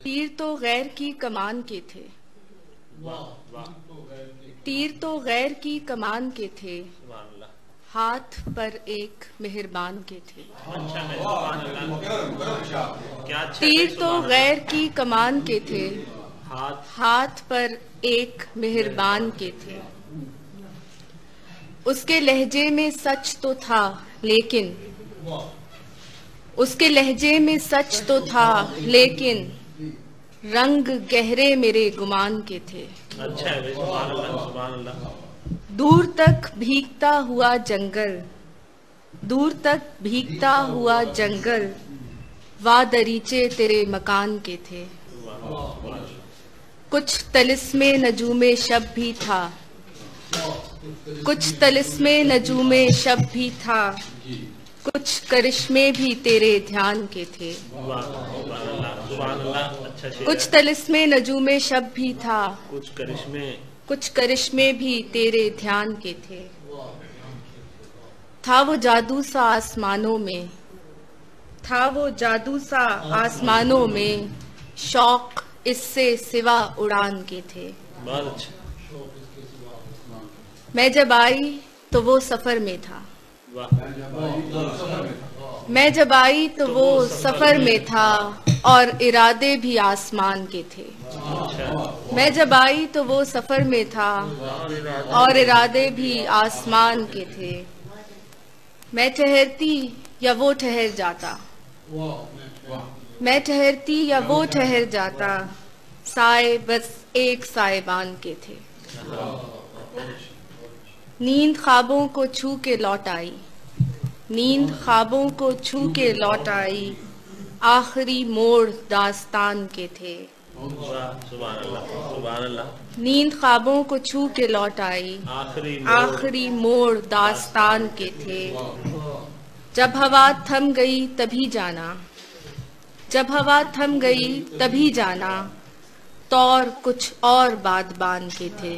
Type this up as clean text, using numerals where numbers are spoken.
तीर तो गैर की कमान के थे, तीर तो गैर की कमान के थे, हाथ पर एक मेहरबान के थे। तीर तो गैर की कमान के थे, हाथ पर एक मेहरबान के थे। उसके लहजे में सच तो था लेकिन, उसके लहजे में सच तो था लेकिन रंग गहरे मेरे गुमान के थे। अच्छा है भाई, सुभान अल्लाह, सुभान अल्लाह। दूर तक भीगता हुआ जंगल, दूर तक भीगता हुआ जंगल, वा दरीचे तेरे मकान के थे। कुछ तलिस्मे नजूमे शब भी था, कुछ तलिस्मे नजूमे शब भी था, कुछ करिश्मे भी तेरे ध्यान के थे। कुछ तलिस्मे नजूमे शब भी था, कुछ करिश्मे भी तेरे ध्यान के थे। था वो जादू सा आसमानों में, था वो जादू सा आसमानों में, शौक इससे सिवा उड़ान के थे। मैं जब आई तो वो सफर में था, मैं जब आई तो वो सफर में था और इरादे भी आसमान के थे। मैं जब आई तो वो सफर में था और इरादे भी आसमान के थे। मैं ठहरती या वो ठहर जाता, मैं ठहरती या वो ठहर जाता, साए बस एक साएबान के थे। नींद ख्वाबों को छू के लौट आई, नींद ख्वाबों को छू के लौट आई, आखिरी मोड़ दास्तान के थे। सुभान अल्लाह, सुभान अल्लाह। नींद ख्वाबों को छू के लौट आई, आखिरी मोड़ दास्तान के थे। जब हवा थम गई तभी जाना, जब हवा थम गई तभी जाना, तौर कुछ और बादबान के थे।